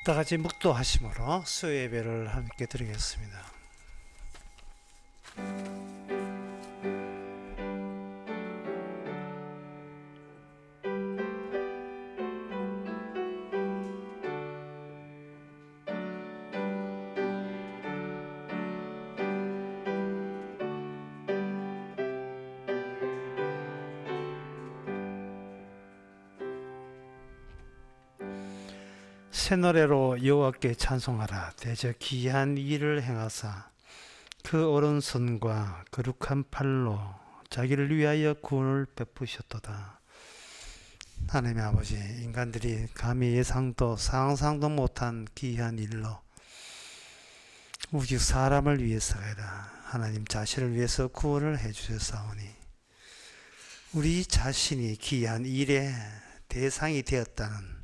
다 같이 묵도하심으로 수요 예배를 함께 드리겠습니다. 새 노래로 여호와께 찬송하라. 대저 귀한 일을 행하사 그 오른손과 거룩한 팔로 자기를 위하여 구원을 베푸셨도다. 하나님의 아버지, 인간들이 감히 예상도 상상도 못한 귀한 일로 오직 사람을 위해서가 아니라 하나님 자신을 위해서 구원을 해주셨사오니 우리 자신이 귀한 일의 대상이 되었다는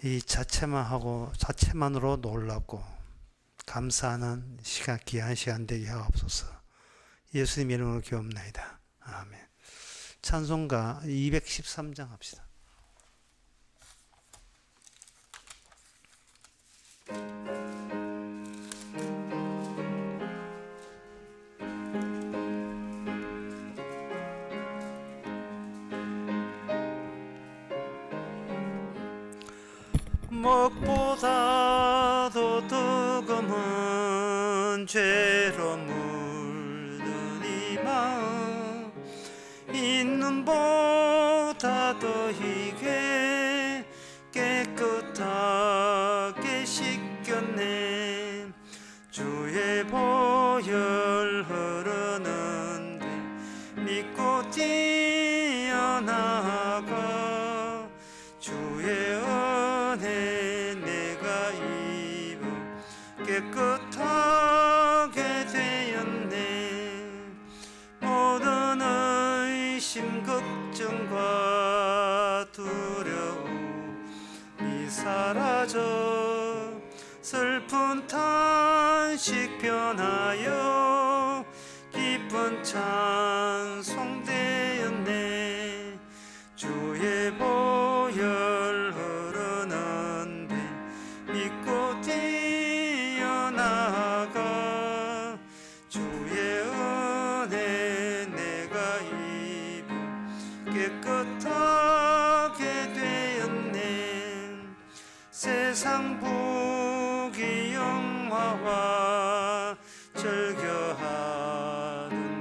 이 자체만으로 놀랍고 감사하는 시간, 귀한 시간 되게 하옵소서. 예수님 이름으로 기옵나이다. 아멘. 찬송가 213장 합시다. 목보다도 뜨거운 죄로 물든 이 마음 있는보다 더 희게 깨끗하게 씻겼네. 주의 보혈 흐르는데 믿고 뛰어나가 주의 은혜 내가 입어 깨끗하게 되었네. 모든 의심 걱정과 두려움이 사라져 슬픈 탄식 변하여 기쁜 찬송 되었네. 주의 보혈 흐르는데 믿고 뛰어나가 주의 은혜 내가 입어 깨끗하게 되었네. 세상 부귀 영화와 즐겨하는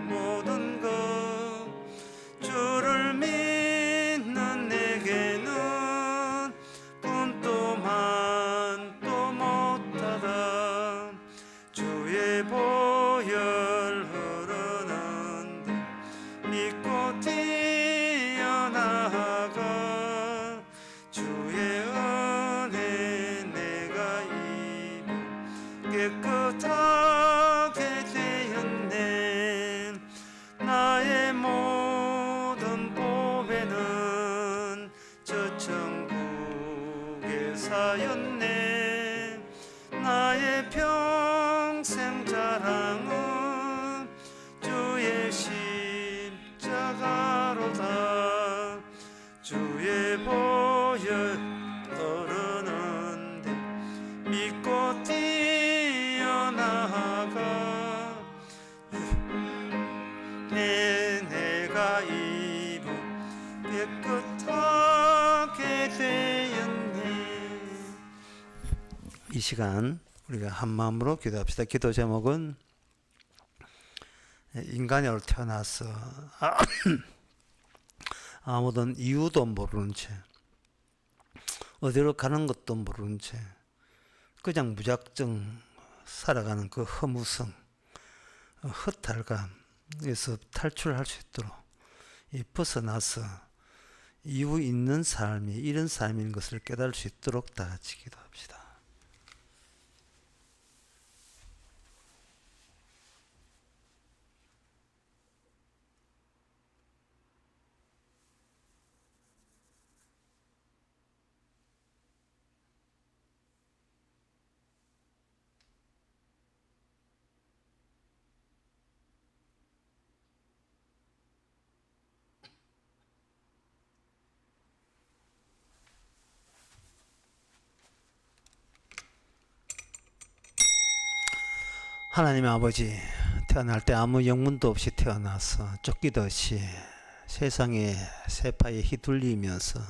모든 것 주를 믿는 내게는 분또만또 못하다. 주의 보혈 흐르는데 믿고 뛰어나가 주의 은혜 내가 입어 깨끗하게 되었네. 나의 모든 보배는 저 천국에 쌓였네. 나의 평생 자랑은 주의 십자가로다. 주의 보혈 흐르는데 믿고 뛰어나가 내가 입어 깨끗하게 되었네. 이 시간 우리가 한 마음으로 기도합시다. 기도 제목은 인간으로 태어나서 아무런 이유도 모르는 채 어디로 가는 것도 모르는 채 그냥 무작정 살아가는 그 허무성, 허탈감에서 탈출할 수 있도록 벗어나서 이유 있는 삶이 이런 삶인 것을 깨달을 수 있도록 다 같이 기도합시다. 하나님 아버지, 태어날 때 아무 영문도 없이 태어나서 쫓기듯이 세상에 세파에 휘둘리면서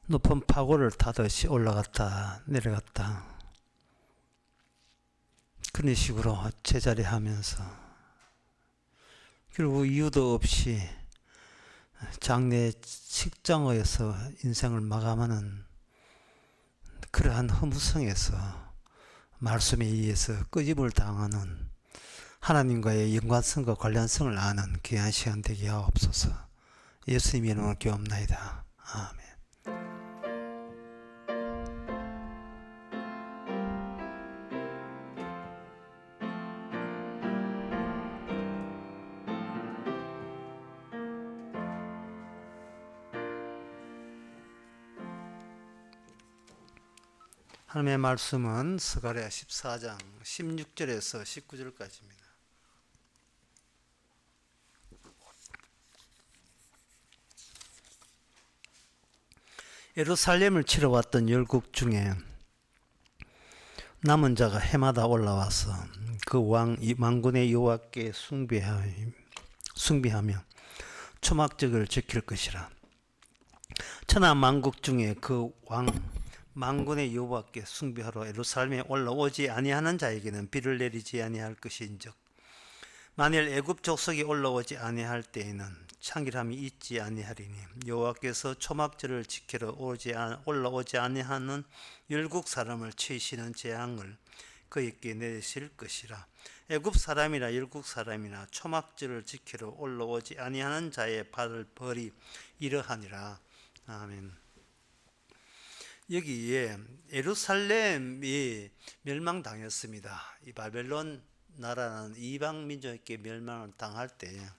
높은 파고를 타듯이 올라갔다 내려갔다 그런 식으로 제자리 하면서 그리고 이유도 없이 장래 식장에서 인생을 마감하는 그러한 허무성에서 말씀에 의해서 끄집을 당하는 하나님과의 연관성과 관련성을 아는 귀한 시간 되게 하옵소서. 예수님의 이름으로 기도합나이다. 아멘. 하나님의 말씀은 스가랴 14장 16절에서 19절까지입니다. 예루살렘을 치러 왔던 열국 중에 남은 자가 해마다 올라와서 그 왕군의 여호와께 숭배하며 초막절을 지킬 것이라. 천하 만국 중에 그 만군의 여호와께 숭배하러 예루살렘에 올라오지 아니하는 자에게는 비를 내리지 아니할 것인즉 만일 애굽 족속이 올라오지 아니할 때에는 창길함이 있지 아니하리니 여호와께서 초막절을 지키러 올라오지 아니하는 열국 사람을 치시는 재앙을 그에게 내리실 것이라. 애굽 사람이나 열국 사람이나 초막절을 지키러 올라오지 아니하는 자의 받을 벌이 이러하니라. 아멘. 여기에 예루살렘이 멸망당했습니다. 이 바벨론 나라는 이방 민족에게 멸망을 당할 때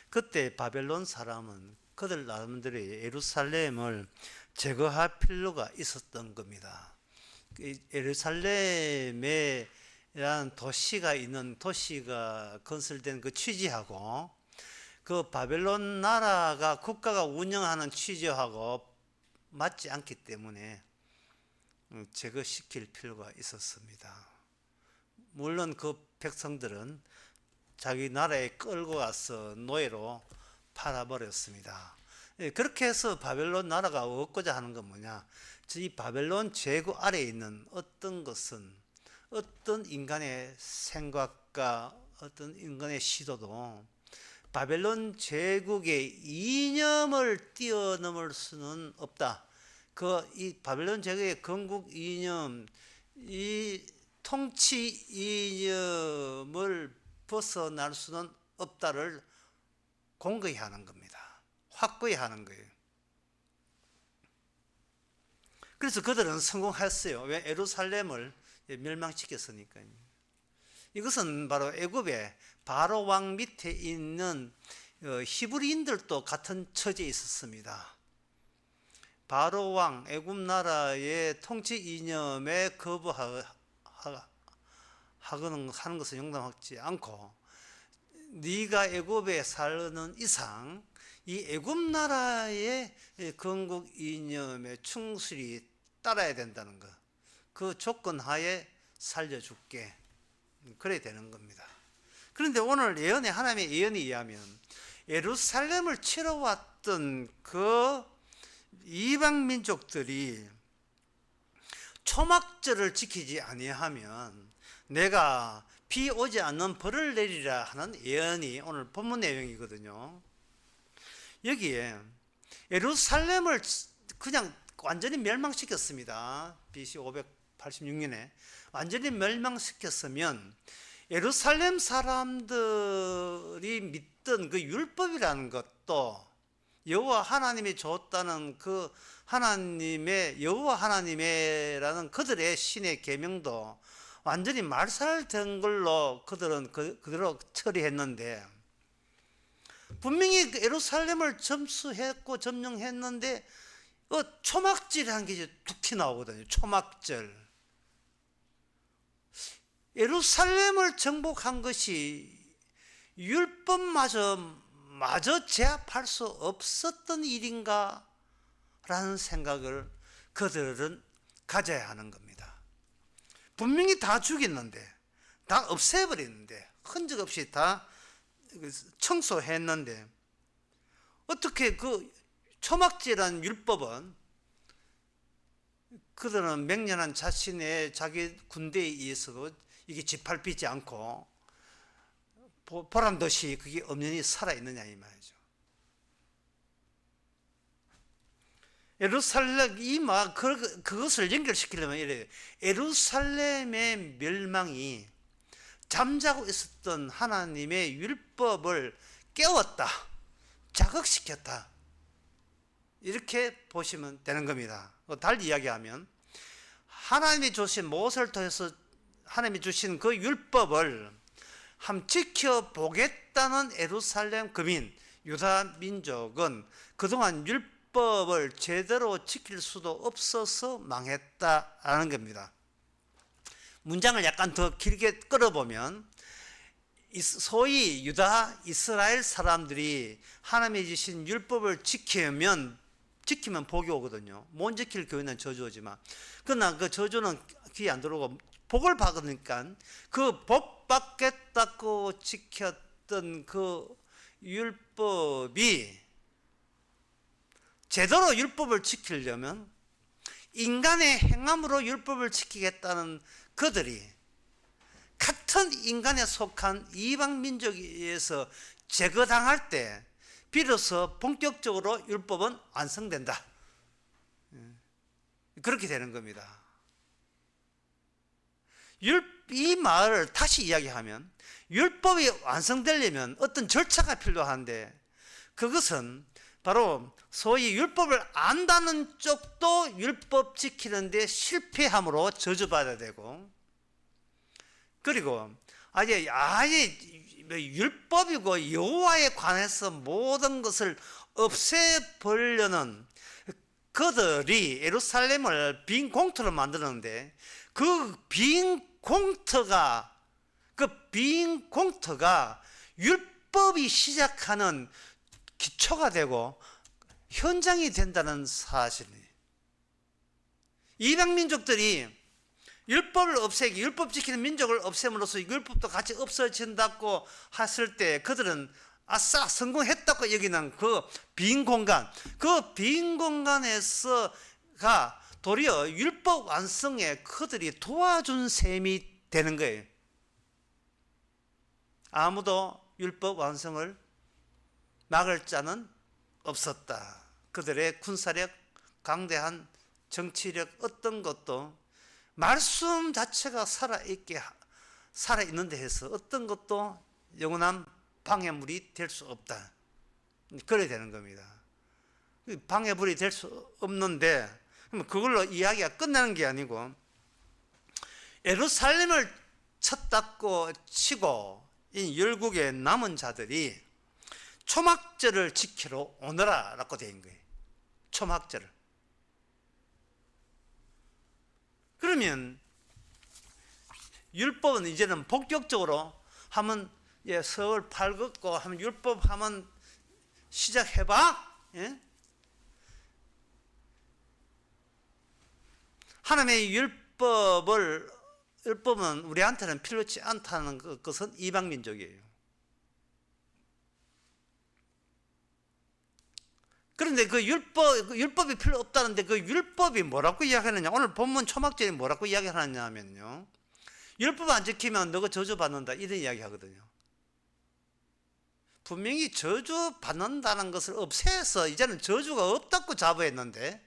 그때 바벨론 사람은 그들 나름대로 예루살렘을 제거할 필요가 있었던 겁니다. 예루살렘이라는 도시가 건설된 그 취지하고 그 바벨론 나라가 국가가 운영하는 취지하고 맞지 않기 때문에 제거시킬 필요가 있었습니다. 물론 그 백성들은 자기 나라에 끌고 가서 노예로 팔아버렸습니다. 그렇게 해서 바벨론 나라가 얻고자 하는 건 뭐냐? 이 바벨론 제국 아래에 있는 어떤 것은 어떤 인간의 생각과 어떤 인간의 시도도 바벨론 제국의 이념을 뛰어넘을 수는 없다. 이 바벨론 제국의 건국 이념, 이 통치 이념을 벗어날 수는 없다를 공고히 하는 겁니다. 확고히 하는 거예요. 그래서 그들은 성공했어요. 왜? 예루살렘을 멸망시켰으니까요. 이것은 바로 애굽의 바로 왕 밑에 있는 히브리인들도 같은 처지에 있었습니다. 바로 왕 애굽 나라의 통치 이념에 거부하는 것을 용납하지 않고 네가 애굽에 사는 이상 이 애굽 나라의 건국 이념에 충실히 따라야 된다는 것, 그 조건 하에 살려줄게, 그래야 되는 겁니다. 그런데 오늘 하나님의 예언에 의하면 예루살렘을 치러 왔던 그 이방 민족들이 초막절을 지키지 아니하면 내가 비 오지 않는 벌을 내리라 하는 예언이 오늘 본문 내용이거든요. 여기에 예루살렘을 그냥 완전히 멸망시켰습니다. BC 586년에 완전히 멸망시켰으면 예루살렘 사람들이 믿던 그 율법이라는 것도 여호와 하나님이 줬다는 그 하나님의 여호와 하나님이라는 그들의 신의 계명도 완전히 말살된 걸로 그들은 그대로 처리했는데, 분명히 예루살렘을 점령했는데 초막절이라는 게 이제 툭 튀어나오거든요. 초막절. 예루살렘을 정복한 것이 율법마저 제압할 수 없었던 일인가 라는 생각을 그들은 가져야 하는 겁니다. 분명히 다 죽였는데, 다 없애버렸는데, 흔적 없이 다 청소했는데, 어떻게 그 초막절이라는 율법은 그들은 맹렬한 자신의 자기 군대에 의해서도 이게 짓밟히지 않고 보란 듯이 그게 엄연히 살아있느냐 이 말이죠. 예루살렘 그것을 연결시키려면 이래요. 예루살렘의 멸망이 잠자고 있었던 하나님의 율법을 깨웠다, 자극시켰다, 이렇게 보시면 되는 겁니다. 달리 이야기하면 하나님이 주신 모세를 통해서 하나님이 주신 그 율법을 한번 지켜보겠다는 예루살렘 거민, 유다 민족은 그동안 율법을 제대로 지킬 수도 없어서 망했다라는 겁니다. 문장을 약간 더 길게 끌어보면 소위 유다 이스라엘 사람들이 하나님이 주신 율법을 지키면 복이 오거든요. 못 지킬 교회는 저주지만, 그러나 그 저주는 귀에 안 들어오고 복을 받으니까 그 복 받겠다고 지켰던 그 율법이 제대로 율법을 지키려면 인간의 행함으로 율법을 지키겠다는 그들이 같은 인간에 속한 이방 민족에 의해서 제거당할 때 비로소 본격적으로 율법은 완성된다. 그렇게 되는 겁니다. 이 말을 다시 이야기하면 율법이 완성되려면 어떤 절차가 필요한데, 그것은 바로 소위 율법을 안다는 쪽도 율법 지키는데 실패함으로 저주받아야 되고, 그리고 아예 율법이고 여호와에 관해서 모든 것을 없애버리려는 그들이 예루살렘을 빈 공터로 만드는데, 그 빈 공터가 율법이 시작하는 기초가 되고 현장이 된다는 사실이에요. 이방 민족들이 율법을 없애기, 율법 지키는 민족을 없앰으로써 율법도 같이 없어진다고 했을 때 그들은 아싸 성공했다고 여기는 그 빈 공간, 그 빈 공간에서가 도리어 율법 완성에 그들이 도와준 셈이 되는 거예요. 아무도 율법 완성을 막을 자는 없었다. 그들의 군사력, 강대한 정치력, 어떤 것도 말씀 자체가 살아있는 데에서 어떤 것도 영원한 방해물이 될 수 없다. 그래야 되는 겁니다. 방해물이 될 수 없는데, 그걸로 이야기가 끝나는 게 아니고, 예루살렘을 쳤다고 치고 이 열국의 남은 자들이 초막절을 지키러 오너라 라고 되어 있는 거예요. 초막절을. 그러면 율법은 이제는 본격적으로 하면, 서울 팔걷고 하면 율법 하면 시작해봐. 예? 하나님의 율법은 우리한테는 필요치 않다는 것은 이방 민족이에요. 그런데 그 율법이 필요 없다는데 그 율법이 뭐라고 이야기하느냐? 오늘 본문 초막절이 뭐라고 이야기하느냐 하면요, 율법 안 지키면 너가 저주받는다, 이런 이야기 하거든요. 분명히 저주받는다는 것을 없애서 이제는 저주가 없다고 자부했는데,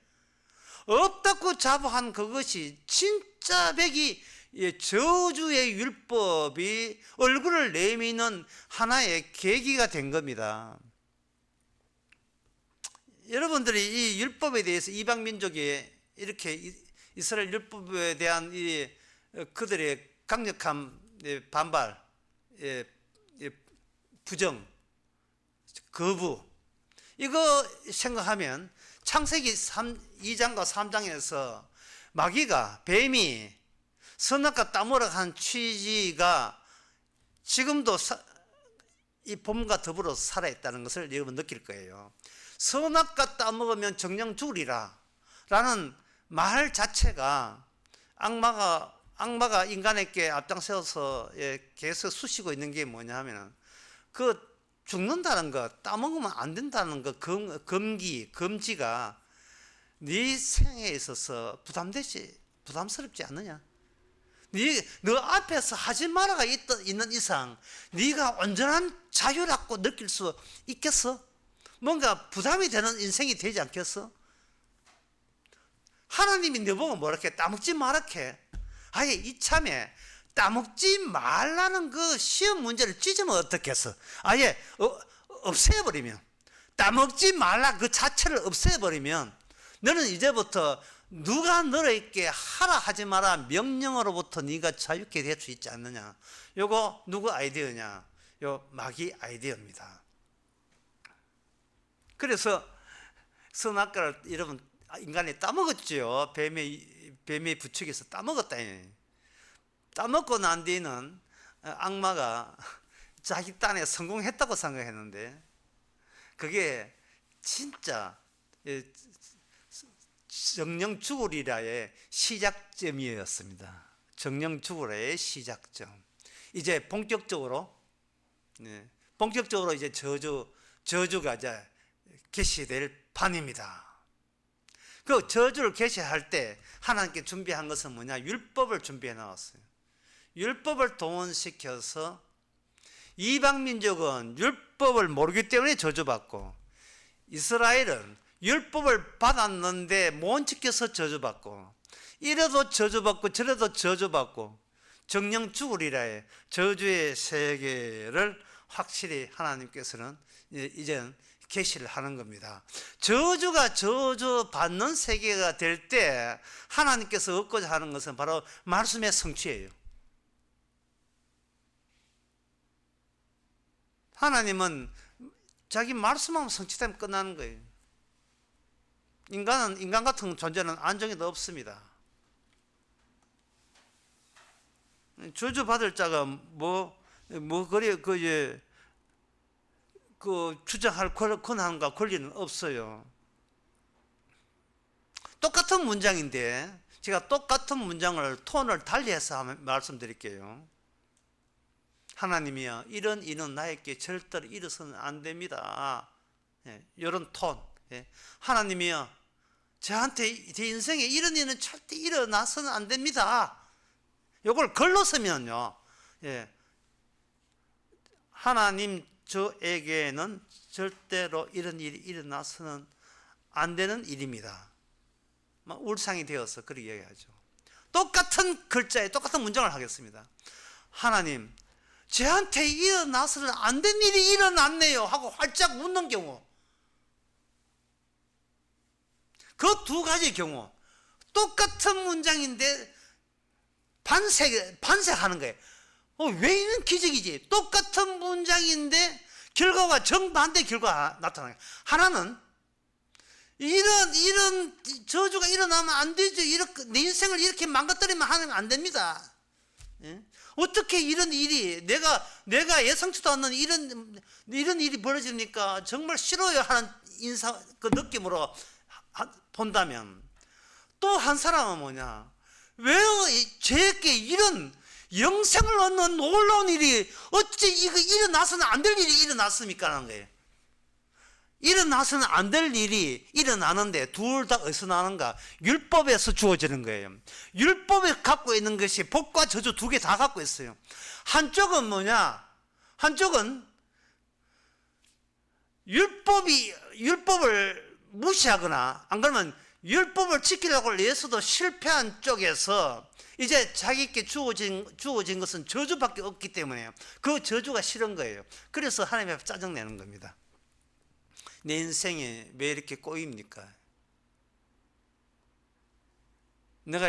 없다고 자부한 그것이 진짜 저주의 율법이 얼굴을 내미는 하나의 계기가 된 겁니다. 여러분들이 이 율법에 대해서 이방 민족이 이렇게 이스라엘 율법에 대한 그들의 강력한 반발, 부정, 거부, 이거 생각하면 창세기 2장과 3장에서 마귀가, 뱀이 선악과 따먹으라 한 취지가 지금도 이 봄과 더불어 살아있다는 것을 여러분 느낄 거예요. 선악과 따먹으면 정령 죽으리라 라는 말 자체가 악마가 인간에게 앞장서서 계속 쑤시고 있는 게 뭐냐 하면은 그 죽는다는 거, 따먹으면 안 된다는 거, 금지가 네 생에 있어서 부담스럽지 않느냐? 너 앞에서 하지 말아가 있는 이상 네가 온전한 자유라고 느낄 수 있겠어? 뭔가 부담이 되는 인생이 되지 않겠어? 하나님이 너보고 뭐라게 따먹지 말아게. 아예 이참에 따먹지 말라는 그 시험 문제를 찢으면 어떻겠어? 아예 없애버리면, 따먹지 말라 그 자체를 없애버리면 너는 이제부터 누가 너에게 하라 하지 마라 명령으로부터 네가 자유케 될 수 있지 않느냐. 요거 누구 아이디어냐? 요 마귀 아이디어입니다. 그래서 선악과를 여러분 인간이 따먹었죠. 뱀의 부축에서 따먹었다. 따먹고 난 뒤는 악마가 자기 딴에 성공했다고 생각했는데 그게 진짜 정령 죽으리라의 시작점이었습니다. 정령 죽으리라의 시작점. 이제 본격적으로 이제 저주가 이제 계시될 판입니다. 그 저주를 계시할 때 하나님께 준비한 것은 뭐냐? 율법을 준비해 나왔어요. 율법을 동원시켜서 이방 민족은 율법을 모르기 때문에 저주받고, 이스라엘은 율법을 받았는데 못 지켜서 저주받고, 이래도 저주받고 저래도 저주받고 정령 죽으리라의 저주의 세계를 확실히 하나님께서는 이제는 계시를 하는 겁니다. 저주가 저주받는 세계가 될 때 하나님께서 얻고자 하는 것은 바로 말씀의 성취예요. 하나님은 자기 말씀하면 성취되면 끝나는 거예요. 인간 같은 존재는 안정이 없습니다. 저주받을 자가 주장할 권한과 권리는 없어요. 똑같은 문장인데 제가 똑같은 문장을 톤을 달리해서 말씀드릴게요. 하나님이여, 이런 일은 나에게 절대로 일어서는 안 됩니다. 이런 톤. 하나님이여, 저한테 제 인생에 이런 일은 절대 일어나서는 안 됩니다. 이걸 걸러서면요, 하나님 저에게는 절대로 이런 일이 일어나서는 안 되는 일입니다. 울상이 되어서 그렇게 이야기하죠. 똑같은 글자에 똑같은 문장을 하겠습니다. 하나님, 저한테 일어나서는 안 된 일이 일어났네요 하고 활짝 웃는 경우, 그 두 가지 경우 똑같은 문장인데 반색하는 거예요. 왜 이런 기적이지? 똑같은 문장인데 결과가 정반대 결과가 나타나요. 하나는 이런 저주가 일어나면 안 되죠. 이렇게 내 인생을 이렇게 망가뜨리면 하면 안 됩니다. 어떻게 이런 일이 내가 예상치도 않는 이런 일이 벌어집니까? 정말 싫어요 하는 그 느낌으로 본다면, 또 한 사람은 뭐냐? 왜 저에게 이런 영생을 얻는 놀라운 일이 어찌 이거 일어나서는 안 될 일이 일어났습니까? 하는 거예요. 일어나서는 안 될 일이 일어나는데 둘 다 어디서 나는가? 율법에서 주어지는 거예요. 율법에 갖고 있는 것이 복과 저주 두 개 다 갖고 있어요. 한쪽은 뭐냐? 한쪽은 율법을 무시하거나 안 그러면 율법을 지키려고 애써도 실패한 쪽에서 이제 자기께 주어진 것은 저주밖에 없기 때문에 그 저주가 싫은 거예요. 그래서 하나님 앞에 짜증내는 겁니다. 내 인생에 왜 이렇게 꼬입니까? 내가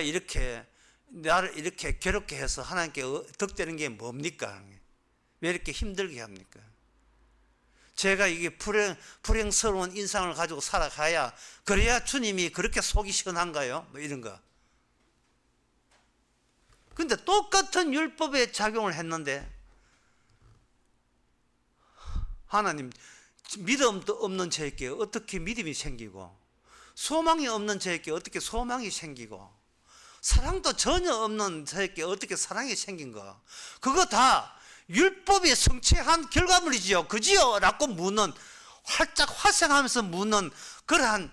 나를 이렇게 괴롭게 해서 하나님께 덕되는 게 뭡니까? 왜 이렇게 힘들게 합니까? 제가 이게 불행스러운 인상을 가지고 살아가야, 그래야 주님이 그렇게 속이 시원한가요? 이런 거. 근데 똑같은 율법에 작용을 했는데 하나님, 믿음도 없는 저에게 어떻게 믿음이 생기고, 소망이 없는 저에게 어떻게 소망이 생기고, 사랑도 전혀 없는 저에게 어떻게 사랑이 생긴 거? 그거 다 율법이 성취한 결과물이지요. 그지요? 라고 묻는, 활짝 화생하면서 묻는 그러한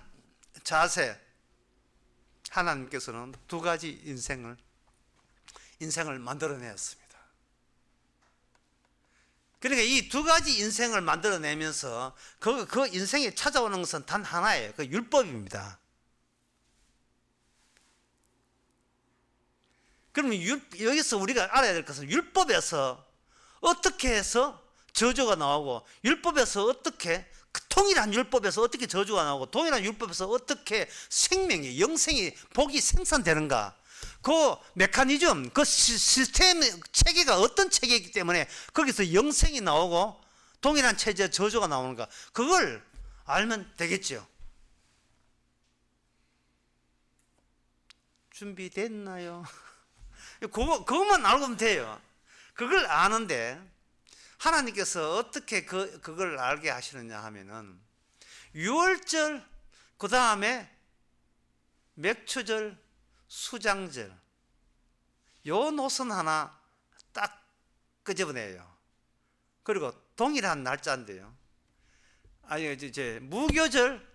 자세. 하나님께서는 두 가지 인생을 만들어내었습니다. 그러니까 이 두 가지 인생을 만들어내면서 그 인생이 찾아오는 것은 단 하나예요. 그 율법입니다. 그러면 여기서 우리가 알아야 될 것은 율법에서 어떻게 해서 저주가 나오고, 율법에서 어떻게, 동일한 율법에서 어떻게 저주가 나오고, 동일한 율법에서 어떻게 생명이, 영생이, 복이 생산되는가. 그 메커니즘, 그 시스템 체계가 어떤 체계이기 때문에 거기서 영생이 나오고 동일한 체제의 저주가 나오는가. 그걸 알면 되겠죠. 준비됐나요? 그것만 알고면 돼요. 그걸 아는데 하나님께서 어떻게 그걸 알게 하시느냐 하면은, 유월절, 그 다음에 맥추절, 수장절, 요 노선 하나 딱 끄집어내요. 그리고 동일한 날짜인데요. 아니, 이제 무교절,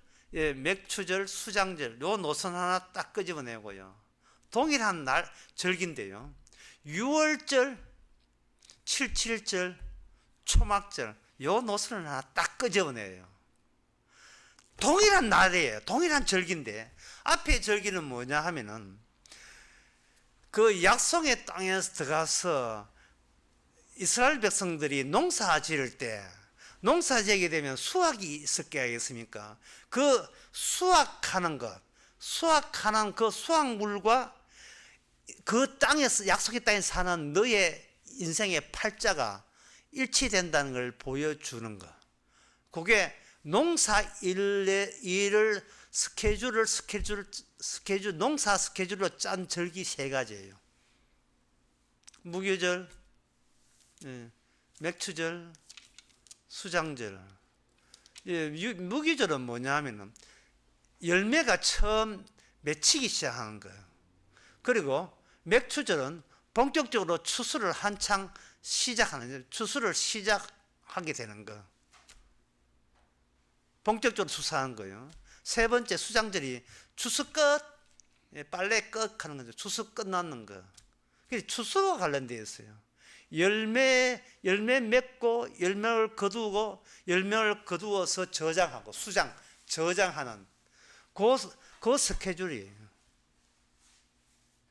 맥추절, 수장절, 요 노선 하나 딱 끄집어내고요. 동일한 날 절기인데요. 유월절, 77절, 초막절, 요 노선을 하나 딱 끄집어내요. 동일한 날이에요. 동일한 절기인데, 앞에 절기는 뭐냐 하면은, 그 약속의 땅에서 들어가서 이스라엘 백성들이 농사 지을 때, 농사 지게 되면 수확이 있을 게 아니겠습니까? 그 수확하는 것, 수확하는 그 수확물과 그 땅에서, 약속의 땅에 사는 너의 인생의 팔자가 일치된다는 걸 보여주는 것. 그게 농사 일을 농사 스케줄로 짠 절기 세 가지예요. 무교절, 맥추절, 수장절. 무교절은 뭐냐 하면은 열매가 처음 맺히기 시작하는 거예요. 그리고 맥추절은 본격적으로 추수를 한창 추수를 시작하게 되는 거. 본격적으로 추수하는 거예요. 세 번째 수장절이 추수 끝, 빨래 끝 하는 거죠. 추수 끝나는 거. 그게 추수와 관련되어 있어요. 열매 맺고, 열매를 거두고, 열매를 거두어서 저장하고, 저장하는 그 스케줄이에요.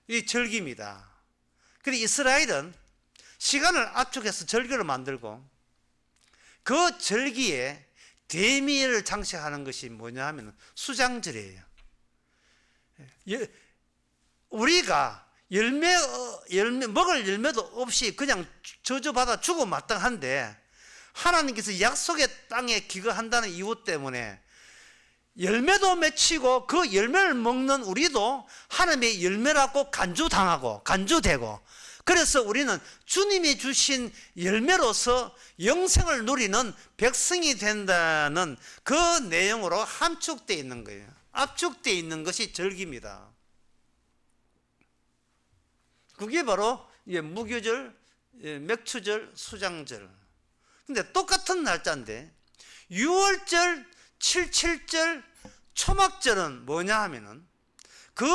이 절기입니다. 그런데 이스라엘은 시간을 압축해서 절기를 만들고, 그 절기에 대미를 장식하는 것이 뭐냐 하면 수장절이에요. 우리가 먹을 열매도 없이 그냥 저주받아 죽어 마땅한데, 하나님께서 약속의 땅에 기거한다는 이유 때문에 열매도 맺히고, 그 열매를 먹는 우리도 하나님의 열매라고 간주되고, 그래서 우리는 주님이 주신 열매로서 영생을 누리는 백성이 된다는 그 내용으로 함축되어 있는 거예요. 압축되어 있는 것이 절기입니다. 그게 바로 무교절, 맥추절, 수장절. 근데 똑같은 날짜인데, 6월절, 77절, 초막절은 뭐냐 하면은 그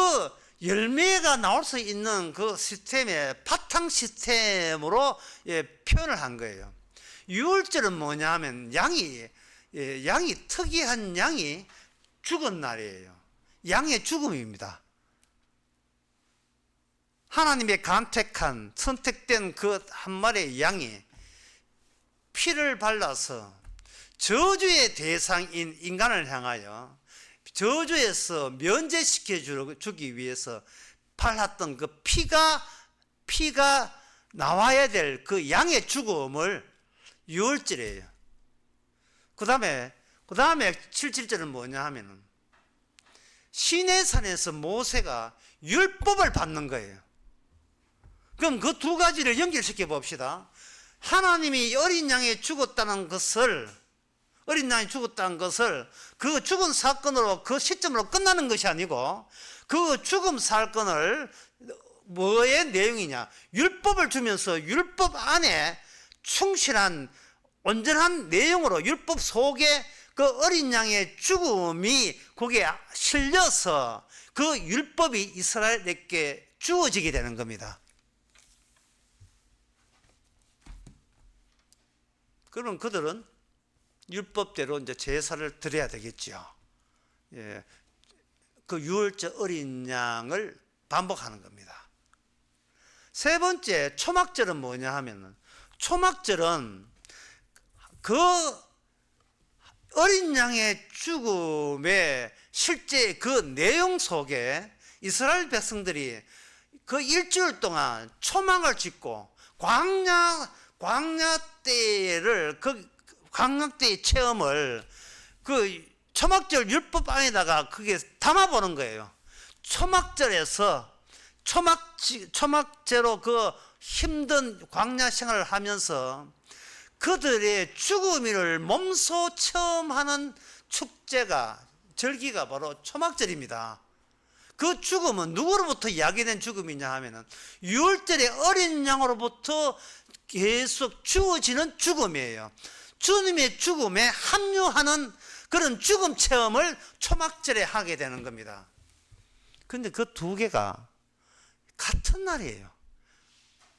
열매가 나올 수 있는 그 시스템의 바탕 시스템으로 표현을 한 거예요. 6월절은 뭐냐 하면 양이 특이한 양이 죽은 날이에요. 양의 죽음입니다. 하나님의 선택된 그 한 마리의 양이 피를 발라서 저주의 대상인 인간을 향하여 저주에서 면제시켜 주기 위해서 발랐던 그 피가 나와야 될 그 양의 죽음을 6월절이에요. 그 다음에 77절은 뭐냐 하면은 시내산에서 모세가 율법을 받는 거예요. 그럼 그 두 가지를 연결시켜 봅시다. 하나님이 어린 양이 죽었다는 것을 그 죽은 사건으로, 그 시점으로 끝나는 것이 아니고, 그 죽음 사건을 뭐의 내용이냐? 율법을 주면서 율법 안에 충실한 온전한 내용으로 율법 속에 그 어린 양의 죽음이 거기에 실려서 그 율법이 이스라엘에게 주어지게 되는 겁니다. 그러면 그들은 율법대로 이제 제사를 드려야 되겠죠. 예, 그 유월절 어린 양을 반복하는 겁니다. 세 번째 초막절은 뭐냐 하면은, 초막절은 그 어린 양의 죽음의 실제 그 내용 속에 이스라엘 백성들이 그 일주일 동안 초막을 짓고 광야 때를 그 광야 때의 체험을 그 초막절 율법 안에다가 그게 담아보는 거예요. 초막절에서 초막제로 그 힘든 광야 생활을 하면서 그들의 죽음을 몸소 체험하는 축제가, 절기가 바로 초막절입니다. 그 죽음은 누구로부터 야기된 죽음이냐 하면은 유월절의 어린 양으로부터 계속 주어지는 죽음이에요. 주님의 죽음에 합류하는 그런 죽음 체험을 초막절에 하게 되는 겁니다. 그런데 그 두 개가 같은 날이에요.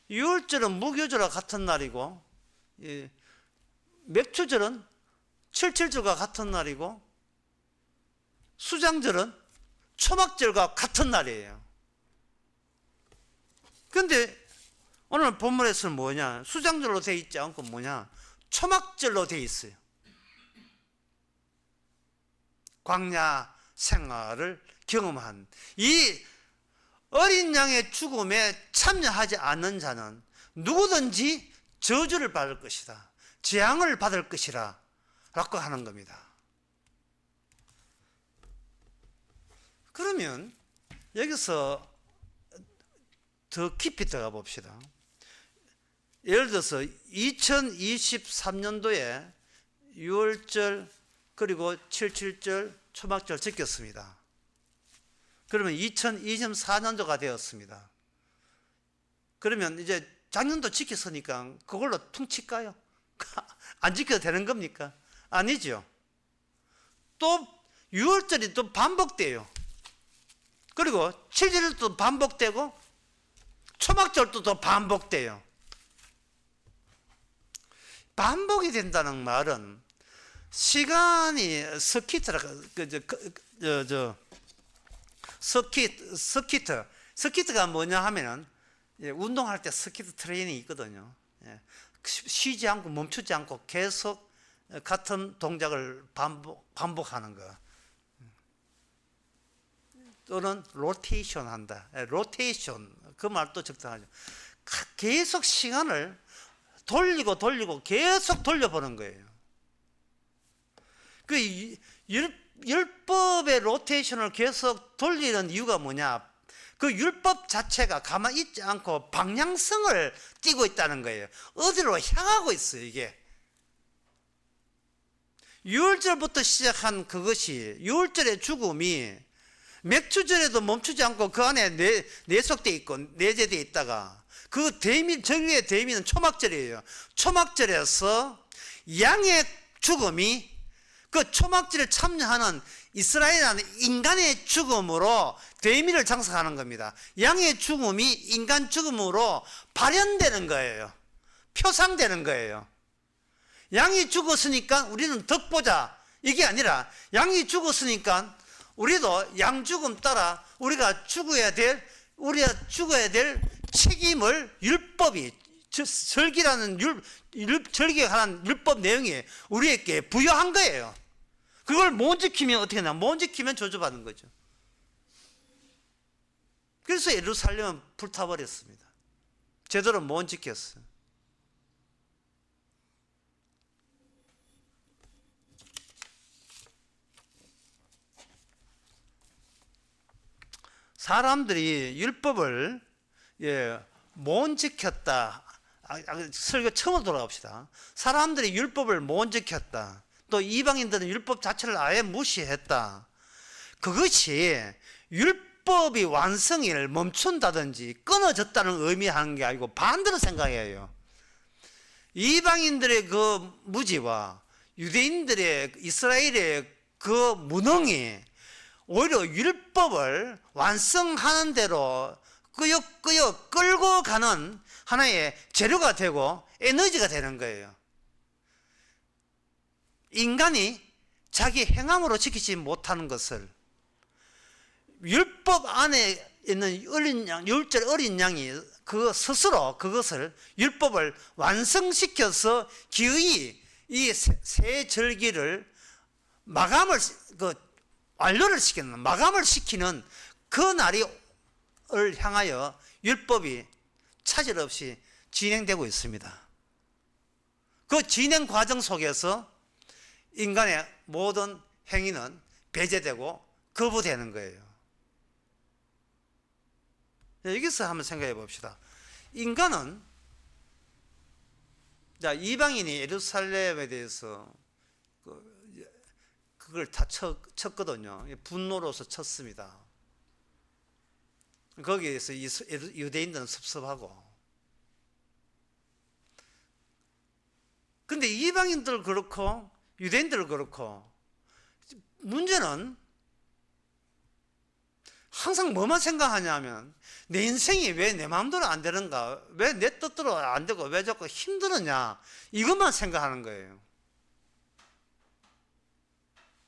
유월절은 무교절과 같은 날이고, 맥추절은 칠칠절과 같은 날이고, 수장절은 초막절과 같은 날이에요. 그런데 오늘 본문에서는 뭐냐? 수장절로 되어 있지 않고 뭐냐? 초막절로 되어 있어요. 광야 생활을 경험한 이 어린 양의 죽음에 참여하지 않는 자는 누구든지 저주를 받을 것이다, 재앙을 받을 것이라 라고 하는 겁니다. 그러면 여기서 더 깊이 들어가 봅시다. 예를 들어서 2023년도에 6월절 그리고 77절 초막절 지켰습니다. 그러면 2024년도가 되었습니다. 그러면 이제 작년도 지켰으니까 그걸로 퉁칠까요? 안 지켜도 되는 겁니까? 아니죠. 또 6월절이 또 반복돼요. 그리고 7절도 반복되고 초막절도 또 반복돼요. 반복이 된다는 말은 시간이 스키트가 뭐냐 하면은, 운동할 때 스키트 트레이닝이 있거든요. 쉬지 않고 멈추지 않고 계속 같은 동작을 반복하는 거. 또는 로테이션 한다. 로테이션, 그 말도 적당하죠. 계속 시간을 돌리고 계속 돌려보는 거예요. 그 율법의 로테이션을 계속 돌리는 이유가 뭐냐? 그 율법 자체가 가만히 있지 않고 방향성을 띠고 있다는 거예요. 어디로 향하고 있어요, 이게. 6월절부터 시작한 그것이, 6월절의 죽음이 맥추절에도 멈추지 않고 그 안에 내속되어 있고 내재되어 있다가, 그 절기의 대미는 초막절이에요. 초막절에서 양의 죽음이 그 초막절에 참여하는 이스라엘이라는 인간의 죽음으로 대미를 장사하는 겁니다. 양의 죽음이 인간 죽음으로 발현되는 거예요. 표상되는 거예요. 양이 죽었으니까 우리는 덕보자, 이게 아니라 양이 죽었으니까 우리도 양 죽음 따라 우리가 죽어야 될 책임을 율법이, 절기라는 절기에 관한 율법 내용이 우리에게 부여한 거예요. 그걸 못 지키면 어떻게 되나? 못 지키면 저주받는 거죠. 그래서 예루살렘은 불타버렸습니다. 제대로 못 지켰어요. 사람들이 율법을 못 지켰다. 설교 처음으로 돌아갑시다. 사람들이 율법을 못 지켰다. 또 이방인들은 율법 자체를 아예 무시했다. 그것이 율법 율법이 완성을 멈춘다든지 끊어졌다는 의미하는 게 아니고 반대로 생각해요. 이방인들의 그 무지와 유대인들의 이스라엘의 그 무능이 오히려 율법을 완성하는 대로 끄역끄역 끌고 가는 하나의 재료가 되고 에너지가 되는 거예요. 인간이 자기 행함으로 지키지 못하는 것을 율법 안에 있는 어린 양, 6절 어린 양이 그 스스로 그것을 율법을 완성시켜서 기의 이 새 절기를 마감을 완료를 시키는 마감을 시키는 그 날을 향하여 율법이 차질 없이 진행되고 있습니다. 그 진행 과정 속에서 인간의 모든 행위는 배제되고 거부되는 거예요. 여기서 한번 생각해 봅시다. 인간은 이방인이 예루살렘에 대해서 그걸 다 쳤거든요. 분노로서 쳤습니다. 거기에서 유대인들은 섭섭하고. 근데 이방인들 그렇고 유대인들 그렇고 문제는 항상 뭐만 생각하냐면 내 인생이 왜 내 마음대로 안 되는가, 왜 내 뜻대로 안 되고 왜 자꾸 힘드느냐, 이것만 생각하는 거예요.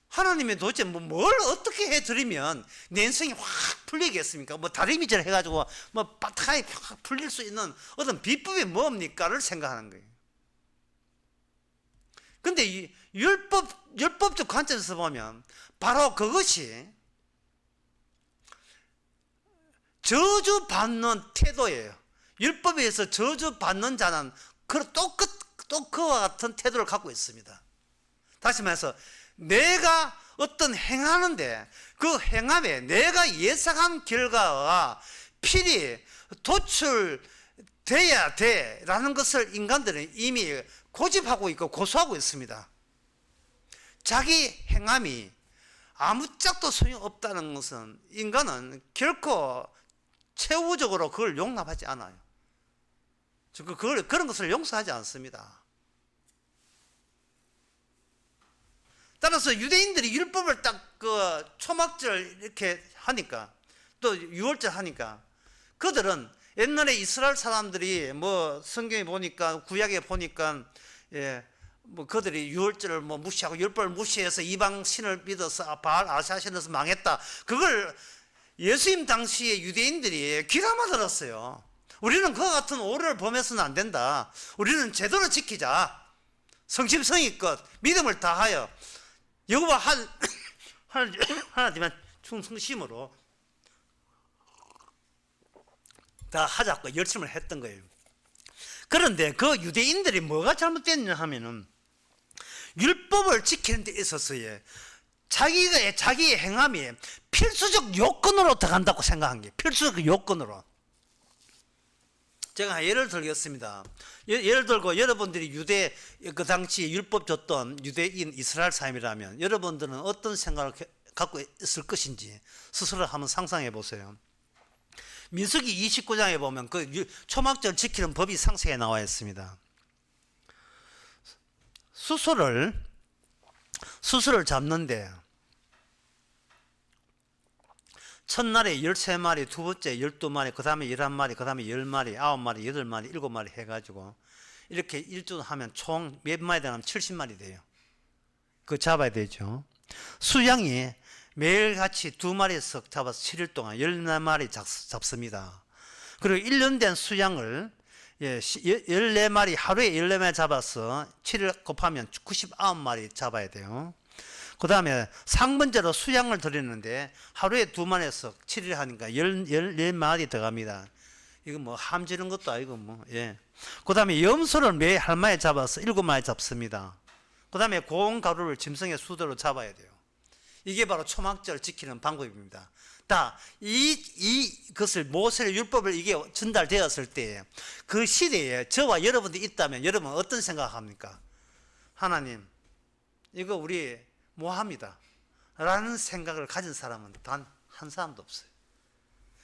하나님이 도대체 뭘 어떻게 해드리면 내 인생이 확 풀리겠습니까? 뭐 다리미질 해가지고 뭐 바탕이 확 풀릴 수 있는 어떤 비법이 뭡니까를 생각하는 거예요. 근데 이 율법적 관점에서 보면 바로 그것이 저주받는 태도예요. 율법에 의해서 저주받는 자는 또 그와 같은 태도를 갖고 있습니다. 다시 말해서 내가 어떤 행하는데 그 행함에 내가 예상한 결과가 필히 도출돼야 돼라는 것을 인간들은 이미 고집하고 있고 고수하고 있습니다. 자기 행함이 아무짝도 소용없다는 것은 인간은 결코 최후적으로 그걸 용납하지 않아요. 그런 것을 용서하지 않습니다. 따라서 유대인들이 율법을 딱 그 초막절 이렇게 하니까 또 유월절 하니까 그들은 옛날에 이스라엘 사람들이 뭐 성경에 보니까 구약에 보니까 뭐 그들이 유월절을 뭐 무시하고 율법을 무시해서 이방 신을 믿어서 바알 아세라 신에서 망했다. 그걸 예수님 당시에 유대인들이 귀담아 들었어요. 우리는 그와 같은 오류를 범해서는 안 된다. 우리는 제대로 지키자. 성심성의껏 믿음을 다하여 여호와 하나님만 충성심으로 다 하자고 열심을 했던 거예요. 그런데 그 유대인들이 뭐가 잘못됐냐 하면은 율법을 지키는 데 있어서의 자기의 행함이 필수적 요건으로 들어간다고 생각한 게 필수적 요건으로. 제가 예를 들겠습니다. 예를 들고 여러분들이 유대 그 당시 율법 줬던 유대인 이스라엘 사람이라면 여러분들은 어떤 생각을 갖고 있을 것인지 스스로 한번 상상해 보세요. 민수기 29장에 보면 그 초막절 지키는 법이 상세하게 나와 있습니다. 수소를 잡는데 첫날에 13마리, 두 번째 12마리, 그 다음에 11마리, 그 다음에 10마리, 9마리, 8마리, 7마리 해가지고 이렇게 일주일 하면 총 몇 마리 되냐면 70마리 돼요. 그거 잡아야 되죠. 수양이 매일같이 2마리씩 잡아서 7일 동안 14마리 잡습니다. 그리고 1년 된 수양을 14마리, 하루에 14마리 잡아서 7일 곱하면 99마리 잡아야 돼요. 그 다음에 상번제로 수양을 드리는데 하루에 2마리에서 7일 하니까 14마리 들어갑니다. 이거 뭐 함지는 것도 아니고 뭐, 예. 그 다음에 염소를 매 할마리 잡아서 7마리 잡습니다. 그 다음에 고운 가루를 짐승의 수대로 잡아야 돼요. 이게 바로 초막절 지키는 방법입니다. 이것을 모세의 율법을 이게 전달되었을 때 그 시대에 저와 여러분들이 있다면 여러분은 어떤 생각합니까? 하나님, 이거 우리 뭐합니다 라는 생각을 가진 사람은 단 한 사람도 없어요.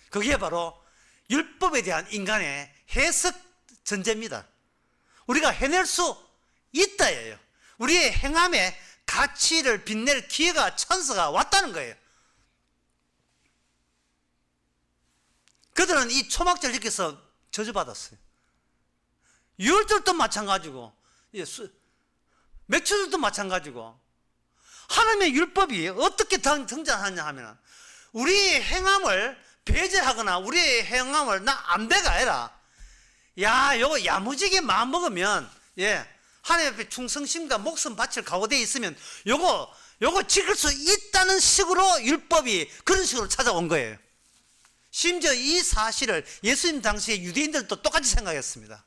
그게 바로 율법에 대한 인간의 해석 전제입니다. 우리가 해낼 수 있다예요. 우리의 행함의 가치를 빛낼 기회가, 찬스가 왔다는 거예요. 그들은 이 초막절 지켜서 저주받았어요. 유월절도 마찬가지고, 맥주들도 마찬가지고, 하나님의 율법이 어떻게 등장하냐 하면, 우리의 행함을 배제하거나 우리의 행함을 나 안 돼가 아니라, 야, 요거 야무지게 마음 먹으면, 하나님 앞에 충성심과 목숨 바칠 각오되어 있으면 요거 지킬 수 있다는 식으로 율법이 그런 식으로 찾아온 거예요. 심지어 이 사실을 예수님 당시에 유대인들도 똑같이 생각했습니다.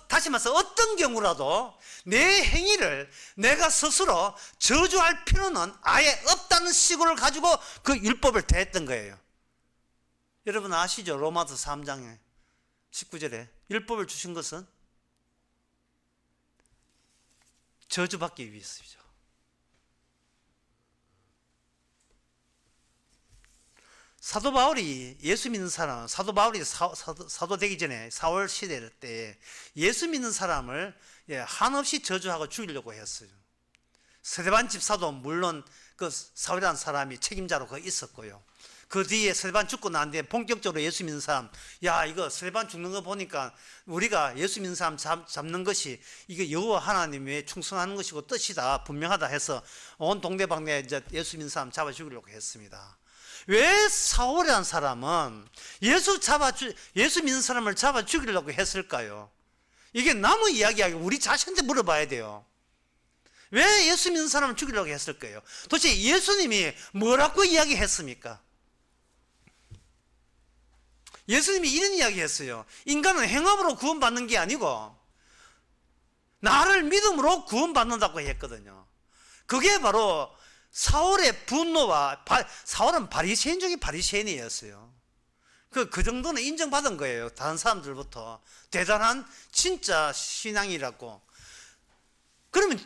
다시 말해서 어떤 경우라도 내 행위를 내가 스스로 저주할 필요는 아예 없다는 식으로 가지고 그 율법을 대했던 거예요. 여러분 아시죠? 로마서 3장에 19절에 율법을 주신 것은 저주받기 위해서이죠. 사도 바울이 예수 믿는 사람, 사도 바울이 사도 되기 전에 사울 시대 때 예수 믿는 사람을 한없이 저주하고 죽이려고 했어요. 스데반 집사도 물론 그 사울이라는 사람이 책임자로 그 있었고요. 그 뒤에 스데반 죽고 난 뒤에 본격적으로 예수 믿는 사람, 야, 이거 스데반 죽는 거 보니까 우리가 예수 믿는 사람 잡는 것이 이게 여호와 하나님의 충성하는 것이고 뜻이다, 분명하다 해서 온 동네방네 이제 예수 믿는 사람 잡아 죽이려고 했습니다. 왜 사울이라는 사람은 예수 믿는 사람을 잡아 죽이려고 했을까요? 이게 남의 이야기하기 우리 자신한테 물어봐야 돼요. 왜 예수 믿는 사람을 죽이려고 했을까요? 도대체 예수님이 뭐라고 이야기했습니까? 예수님이 이런 이야기 했어요. 인간은 행함으로 구원받는 게 아니고 나를 믿음으로 구원받는다고 했거든요. 그게 바로 사울의 분노와, 사울은 바리새인 중에 바리새인이었어요. 그 정도는 인정받은 거예요. 다른 사람들부터. 대단한 진짜 신앙이라고. 그러면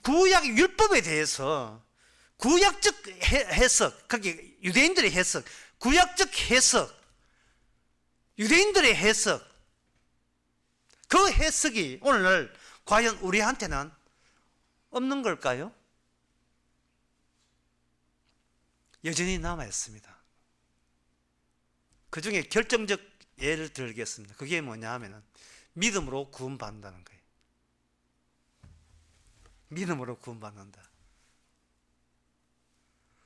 구약 율법에 대해서 구약적 해석, 그게 유대인들의 해석, 구약적 해석, 유대인들의 해석, 그 해석이 오늘 과연 우리한테는 없는 걸까요? 여전히 남아있습니다. 그 중에 결정적 예를 들겠습니다. 그게 뭐냐 하면 믿음으로 구원받는다는 거예요. 믿음으로 구원받는다.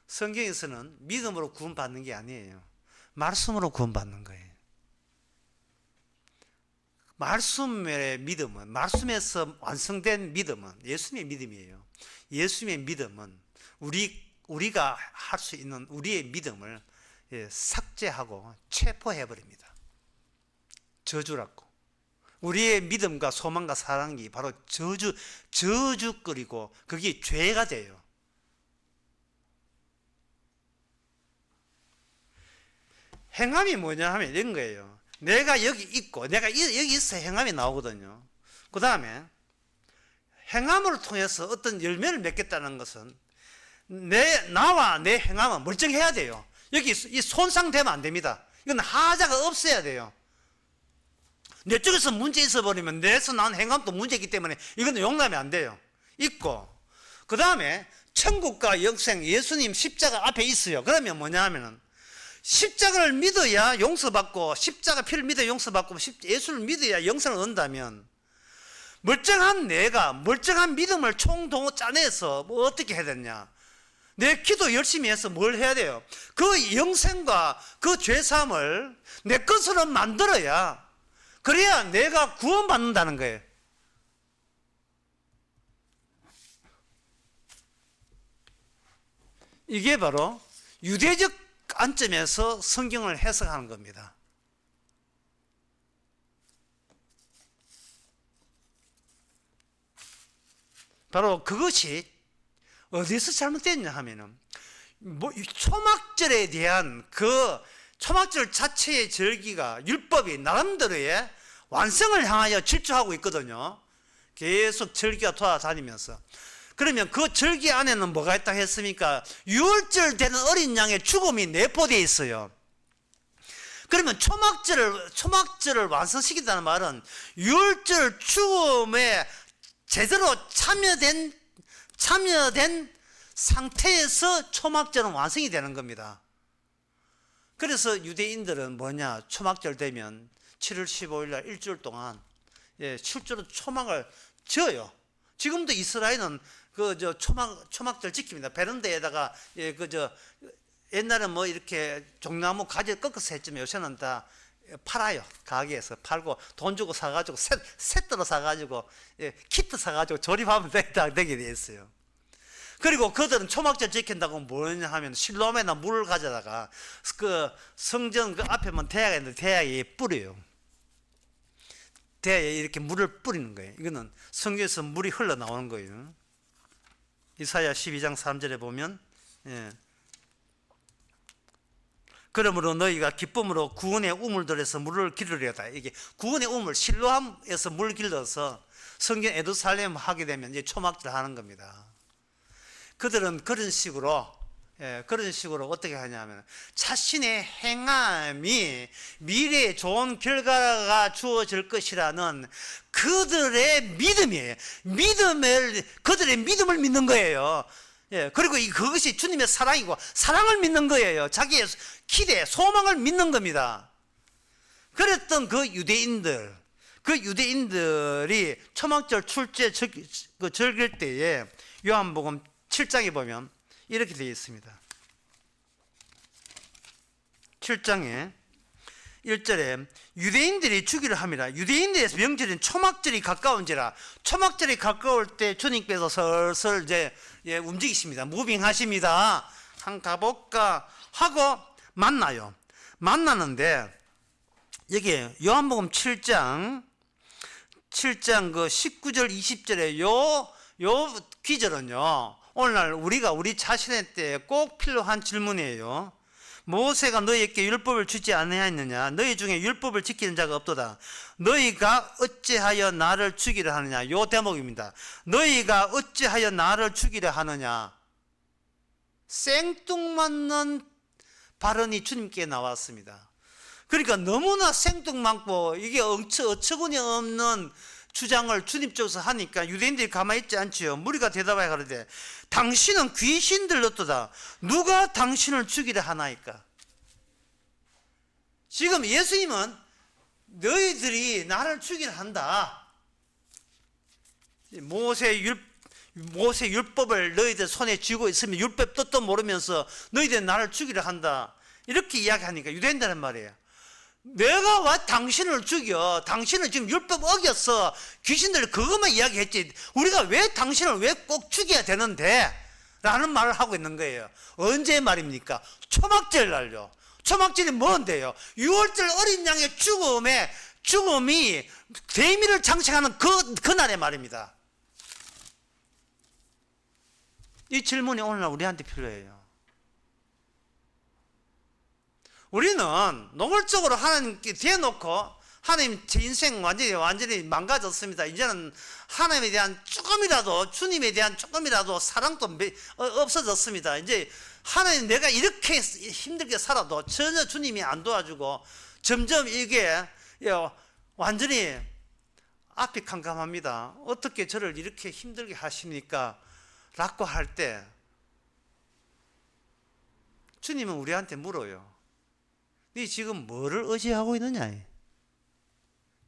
성경에서는 믿음으로 구원받는 게 아니에요. 말씀으로 구원받는 거예요. 말씀의 믿음은, 말씀에서 완성된 믿음은 예수님의 믿음이에요. 예수님의 믿음은 우리가 할 수 있는 우리의 믿음을 삭제하고 체포해버립니다. 저주라고. 우리의 믿음과 소망과 사랑이 바로 저주거리고 그게 죄가 돼요. 행함이 뭐냐 하면 이런 거예요. 내가 여기 있고 내가 여기 있어 행함이 나오거든요. 그 다음에 행함을 통해서 어떤 열매를 맺겠다는 것은 나와 내 행함은 멀쩡해야 돼요. 여기 이 손상되면 안 됩니다. 이건 하자가 없어야 돼요. 내 쪽에서 문제 있어 버리면 내에서 난 행함도 문제이기 때문에 이건 용납이 안 돼요. 있고 그 다음에 천국과 영생, 예수님 십자가 앞에 있어요. 그러면 뭐냐 하면은 십자가를 믿어야 용서받고 십자가 피를 믿어야 용서받고 예수를 믿어야 영생을 얻는다면 멀쩡한 내가 멀쩡한 믿음을 총동원 짜내서 뭐 어떻게 해야 되냐, 내 기도 열심히 해서 뭘 해야 돼요? 그 영생과 그 죄사함을 내 것으로 만들어야, 그래야 내가 구원받는다는 거예요. 이게 바로 유대적 관점에서 성경을 해석하는 겁니다. 바로 그것이 어디서 잘못됐냐 하면은 초막절에 대한 그 초막절 자체의 절기가 율법이 나름대로의 완성을 향하여 질주하고 있거든요. 계속 절기가 돌아다니면서 그러면 그 절기 안에는 뭐가 있다 했습니까? 유월절 되는 어린 양의 죽음이 내포되어 있어요. 그러면 초막절을 완성시킨다는 말은 유월절 죽음에 제대로 참여된 상태에서 초막절은 완성이 되는 겁니다. 그래서 유대인들은 뭐냐, 초막절 되면 7월 15일 날 일주일 동안 실제로 초막을 지어요. 지금도 이스라엘은 초막절 지킵니다. 베란다에다가 옛날에 뭐 이렇게 종나무 가지를 꺾어서 했지만 요새는 다 팔아요. 가게에서 팔고 돈 주고 사가지고 세트로 사가지고 키트 사가지고 조립하면 되게 돼 있어요. 그리고 그들은 초막절 지킨다고 뭐냐 하면 실로암에다 물을 가져다가 그 성전 그 앞에만 대야가 있는데 대야에 뿌려요. 대야에 이렇게 물을 뿌리는 거예요. 이거는 성경에서 물이 흘러나오는 거예요. 이사야 12장 3절에 보면 그러므로 너희가 기쁨으로 구원의 우물들에서 물을 기르려다. 이게 구원의 우물, 실로암에서 물 길러서 성경 예루살렘 하게 되면 이제 초막절 하는 겁니다. 그들은 그런 식으로 어떻게 하냐면 자신의 행함이 미래에 좋은 결과가 주어질 것이라는 그들의 믿음이에요. 그들의 믿음을 믿는 거예요. 그리고 그것이 주님의 사랑이고 사랑을 믿는 거예요. 자기의 기대, 소망을 믿는 겁니다. 그랬던 그 유대인들이 초막절 출제 즐길 때에 요한복음 7장에 보면 이렇게 되어 있습니다. 7장에 1절에 유대인들이 주기를 함이라. 유대인들의 명절인 초막절이 가까운지라. 초막절이 가까울 때 주님께서 슬슬 이제 움직이십니다. 무빙하십니다. 한 가볼까 하고 만나는데 여기 요한복음 7장 그 19절 20절에 요 기절은요, 오늘날 우리 자신의 때에 꼭 필요한 질문이에요. 모세가 너희에게 율법을 주지 아니하였느냐? 너희 중에 율법을 지키는 자가 없도다. 너희가 어찌하여 나를 죽이려 하느냐? 요 대목입니다. 너희가 어찌하여 나를 죽이려 하느냐? 생뚱맞는 발언이 주님께 나왔습니다. 그러니까 너무나 생뚱맞고 이게 어처구니 없는 주장을 주님 쪽에서 하니까 유대인들이 가만히 있지 않지요. 무리가 대답하여 가로되 당신은 귀신 들렸도다. 누가 당신을 죽이려 하나이까? 지금 예수님은 너희들이 나를 죽이려 한다. 모세 율법을 너희들 손에 쥐고 있으면 율법 뜻도 모르면서 너희들 나를 죽이려 한다. 이렇게 이야기하니까 유대인들은 말이에요. 내가 와 당신을 죽여. 당신은 지금 율법 어겼어. 귀신들 그것만 이야기했지. 우리가 왜 당신을 왜 꼭 죽여야 되는데? 라는 말을 하고 있는 거예요. 언제 말입니까? 초막절 날요. 초막절이 뭔데요? 6월절 어린 양의 죽음이 대미를 장식하는 그 날의 말입니다. 이 질문이 오늘날 우리한테 필요해요. 우리는 노골적으로 하나님께 대놓고 하나님 제 인생 완전히 망가졌습니다. 이제는 하나님에 대한 주님에 대한 조금이라도 사랑도 없어졌습니다. 이제 하나님 내가 이렇게 힘들게 살아도 전혀 주님이 안 도와주고 점점 이게 완전히 앞이 캄캄합니다. 어떻게 저를 이렇게 힘들게 하십니까? 라고 할 때 주님은 우리한테 물어요. 네 지금 뭐를 의지하고 있느냐?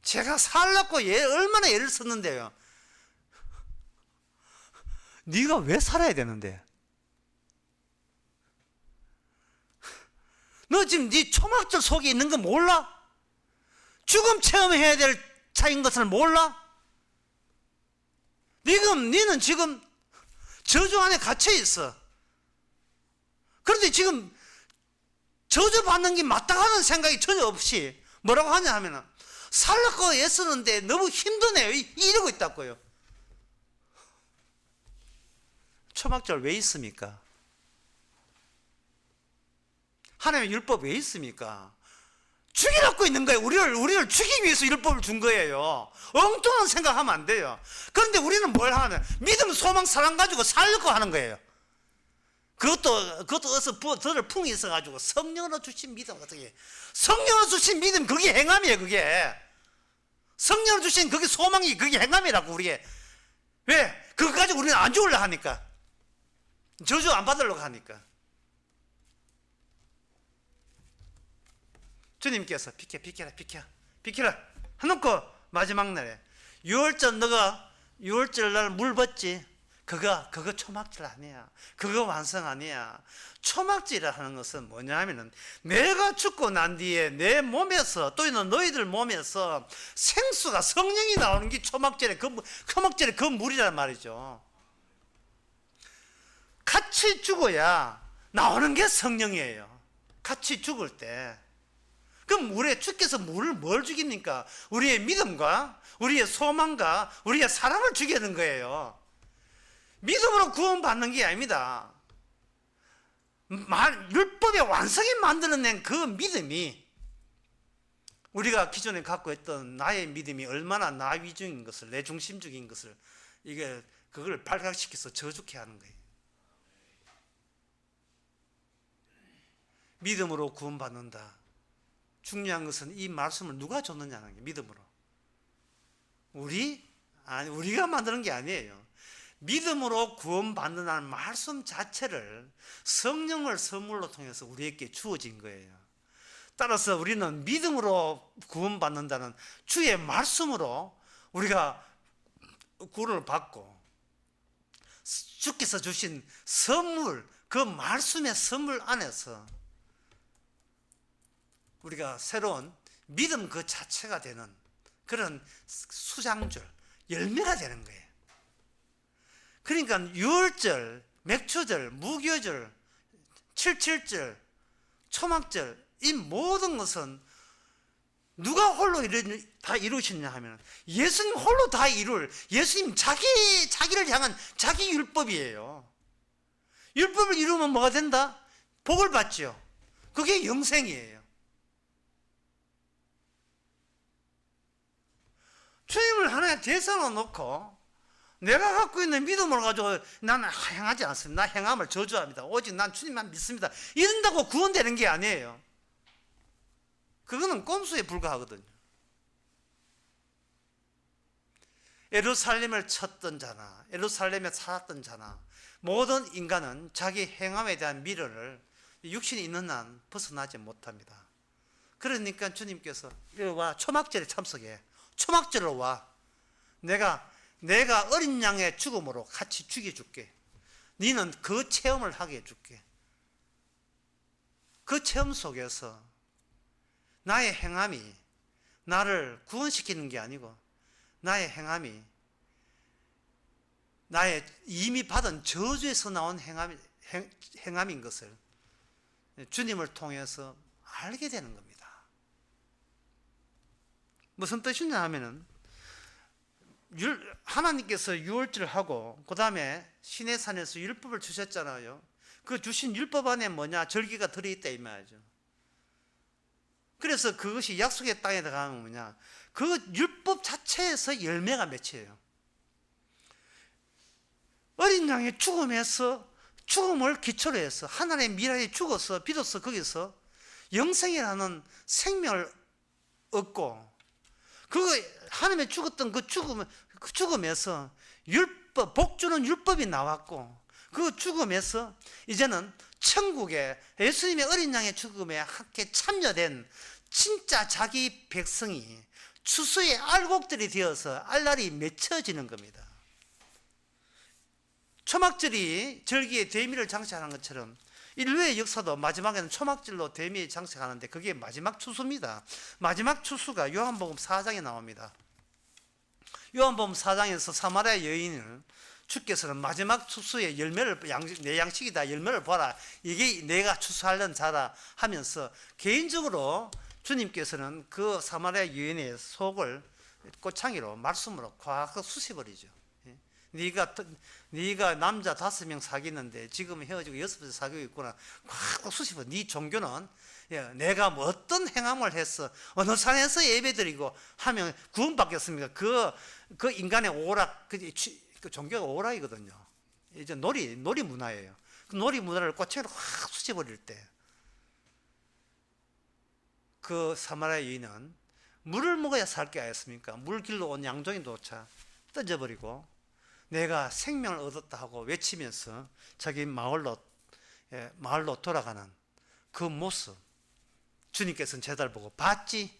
제가 살라고 얼마나 애를 썼는데요. 네가 왜 살아야 되는데? 너 지금 네 초막절 속에 있는 거 몰라? 죽음 체험해야 될 차인 것을 몰라? 너는 지금 저주 안에 갇혀 있어. 그런데 지금 저주받는 게 마땅하다는 생각이 전혀 없이 뭐라고 하냐 하면은 살라고 애쓰는데 너무 힘드네요. 이러고 있다고요. 초막절 왜 있습니까? 하나님의 율법 왜 있습니까? 죽이라고 있는 거예요. 우리를 죽이기 위해서 율법을 준 거예요. 엉뚱한 생각하면 안 돼요. 그런데 우리는 뭘 하면 믿음, 소망, 사랑 가지고 살려고 하는 거예요. 그것도 어서 들을 풍이 있어가지고 성령으로 주신 믿음 어떻게? 성령으로 주신 믿음 그게 행함이에요. 그게 성령으로 주신 그게 소망이 그게 행함이라고 우리의 왜? 그거 가지고 우리는 안 죽으려 하니까 저주 안 받으려고 하니까 주님께서 비켜라 해놓고 마지막 날에 6월절 너가 6월절 날 물 붓지 그거 초막질 아니야. 그거 완성 아니야. 초막질이라 하는 것은 뭐냐 하면은 내가 죽고 난 뒤에 내 몸에서 또는 너희들 몸에서 생수가 성령이 나오는 게 초막질의 그 물이란 말이죠. 같이 죽어야 나오는 게 성령이에요. 같이 죽을 때. 그럼 물에 주께서 뭘 죽입니까? 우리의 믿음과 우리의 소망과 우리의 사랑을 죽이는 거예요. 믿음으로 구원받는 게 아닙니다. 율법의 완성이 만들어낸 그 믿음이 우리가 기존에 갖고 있던 나의 믿음이 얼마나 나 위중인 것을 내 중심적인 것을 그걸 발각시켜서 저주케 하는 거예요. 믿음으로 구원받는다. 중요한 것은 이 말씀을 누가 줬느냐는 게 믿음으로. 우리가 만드는 게 아니에요. 믿음으로 구원받는다는 말씀 자체를 성령을 선물로 통해서 우리에게 주어진 거예요. 따라서 우리는 믿음으로 구원받는다는 주의 말씀으로 우리가 구원을 받고 주께서 주신 선물, 그 말씀의 선물 안에서 우리가 새로운 믿음 그 자체가 되는 그런 수장줄, 열매가 되는 거예요. 그러니까 6월절, 맥추절, 무교절, 77절, 초막절 이 모든 것은 누가 홀로 다 이루셨냐 하면 예수님 홀로 다 이룰 예수님 자기를 향한 자기 율법이에요. 율법을 이루면 뭐가 된다? 복을 받죠. 그게 영생이에요. 주님을 하나의 대상으로 놓고 내가 갖고 있는 믿음을 가지고 나는 행하지 않습니다. 나 행함을 저주합니다. 오직 난 주님만 믿습니다. 이런다고 구원되는 게 아니에요. 그거는 꼼수에 불과하거든요. 예루살렘을 쳤던 자나 예루살렘에 살았던 자나 모든 인간은 자기 행함에 대한 미련을 육신이 있는 한 벗어나지 못합니다. 그러니까 주님께서 이리 와 초막절에 참석해. 초막절로 와. 내가 어린 양의 죽음으로 같이 죽여줄게. 너는 그 체험을 하게 해줄게. 그 체험 속에서 나의 행함이 나를 구원시키는 게 아니고 나의 행함이 나의 이미 받은 저주에서 나온 행함인 것을 주님을 통해서 알게 되는 겁니다. 무슨 뜻이냐 하면은 하나님께서 유월절을 하고 그 다음에 시내산에서 율법을 주셨잖아요. 그 주신 율법 안에 뭐냐? 절기가 들어있다 이 말이죠. 그래서 그것이 약속의 땅에 들어가면 뭐냐? 그 율법 자체에서 열매가 맺혀요. 어린 양의 죽음을 기초로 해서 하나님의 미랄이 죽어서 비로소 거기서 영생이라는 생명을 얻고 그 하나님의 죽었던 그 죽음에서 복주는 율법이 나왔고 그 죽음에서 이제는 천국에 예수님의 어린 양의 죽음에 함께 참여된 진짜 자기 백성이 추수의 알곡들이 되어서 알날이 맺혀지는 겁니다. 초막절이 절기에 대미를 장식하는 것처럼 인류의 역사도 마지막에는 초막절로 대미에 장식하는데 그게 마지막 추수입니다. 마지막 추수가 요한복음 4장에 나옵니다. 요한복음 4장에서 사마리아 여인을 주께서는 마지막 추수의 열매를 내 양식이다 열매를 보라 이게 내가 추수하려는 자라 하면서 개인적으로 주님께서는 그 사마리아 여인의 속을 꽃창이로 말씀으로 콱 쑤셔버리죠. 네가 남자 5명 사귀는데 지금 헤어지고 6번 사귀고 있구나. 꽉 수십번. 네 종교는 내가 뭐 어떤 행함을 했어, 어느 산에서 예배드리고 하면 구원받겠습니까? 그 인간의 오락, 그 종교가 오락이거든요. 이제 놀이 문화예요. 그 놀이 문화를 꼬챙이로 확 쑤셔버릴 때, 그 사마리아 여인은 물을 먹어야 살 게 아니었습니까? 물 길러 온 양종이조차 던져버리고 내가 생명을 얻었다 하고 외치면서 자기 마을로 돌아가는 그 모습, 주님께서는 제자를 보고 봤지?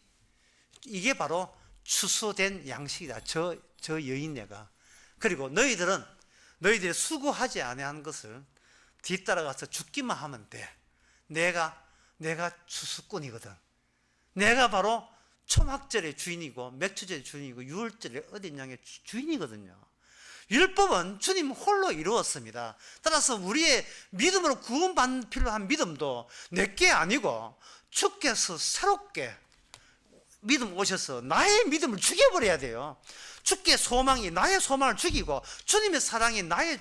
이게 바로 추수된 양식이다. 저 여인네가. 그리고 너희들이 수고하지 아니한 것을 뒤따라가서 죽기만 하면 돼. 내가 추수꾼이거든. 내가 바로 초막절의 주인이고 맥주절의 주인이고 유월절의 어린 양의 주인이거든요. 율법은 주님 홀로 이루었습니다. 따라서 우리의 믿음으로 구원받는 필요한 믿음도 내게 아니고 주께서 새롭게 믿음 오셔서 나의 믿음을 죽여버려야 돼요. 주께 소망이 나의 소망을 죽이고 주님의 사랑이 나의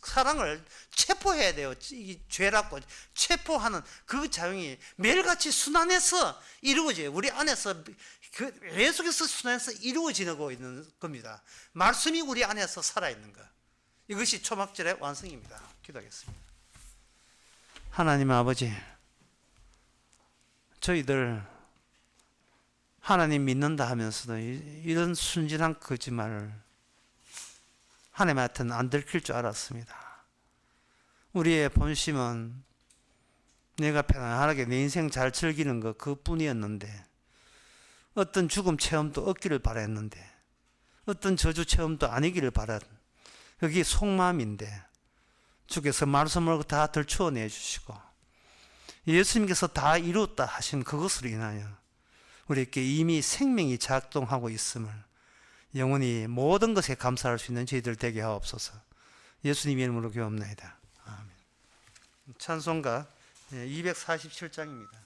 사랑을 체포해야 돼요. 이 죄라고 체포하는 그 작용이 매일같이 순환해서 이루어져요. 우리 안에서 계속해서 순환해서 이루어지고 있는 겁니다. 말씀이 우리 안에서 살아있는 것, 이것이 초막절의 완성입니다. 기도하겠습니다. 하나님 아버지, 저희들 하나님 믿는다 하면서도 이런 순진한 거짓말을 하나님한테는 안 들킬 줄 알았습니다. 우리의 본심은 내가 편안하게 내 인생 잘 즐기는 것 그뿐이었는데, 어떤 죽음 체험도 없기를 바랬는데, 어떤 저주 체험도 아니기를 바란, 그게 속마음인데 주께서 말씀을 다 들추어내 주시고 예수님께서 다 이루었다 하신 그것으로 인하여 우리에게 이미 생명이 작동하고 있음을 영원히 모든 것에 감사할 수 있는 저희들 되게 하옵소서. 예수님 이름으로 기도합니다. 아멘. 찬송가 247장입니다.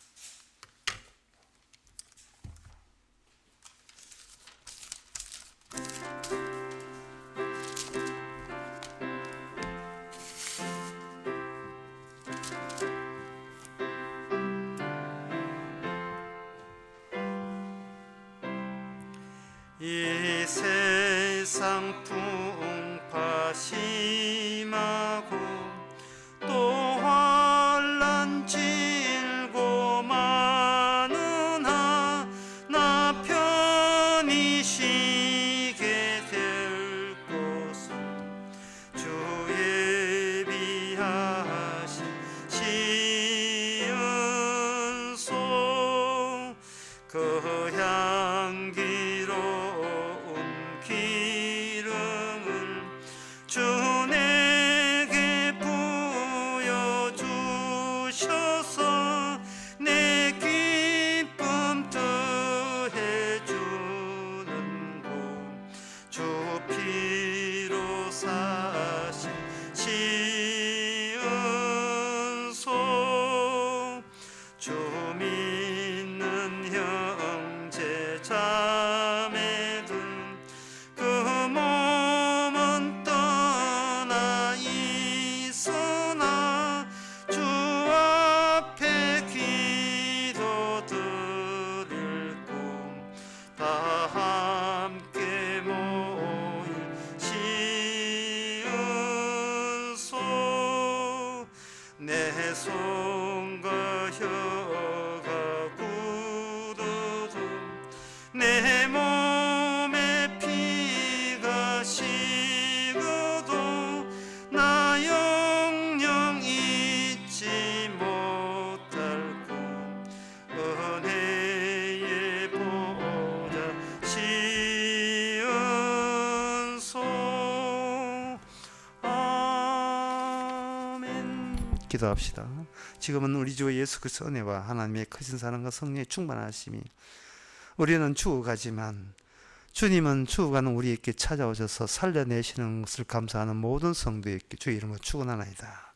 이 세상 풍파 심하고 또 환난 질고 많으나 나 편히 쉬게 될 곳은 주 예비하신 시은소, 그 향기로운 기름을 주 내게 부여주셔서 내 기쁨 더해주는 곳, 주 피로 사신 시은소, 주 믿는 형제 자매들 그 몸은 떠나 있으나 주 앞에 기도 드릴 곳, 다 함께 모일 시은소, 내 손과 혀가 굳어도 내 몸에 피가 식어도 나 영영 잊지 못할 곳, 은혜의 보좌 시은소. 아멘. 기도합시다. 지금은 우리 주 예수 그리스도의 은혜와 하나님의 크신 사랑과 성령의 충만하심이 우리는 죽어가지만 주님은 죽어가는 우리에게 찾아오셔서 살려내시는 것을 감사하는 모든 성도에게 주의 이름으로 축원하나이다.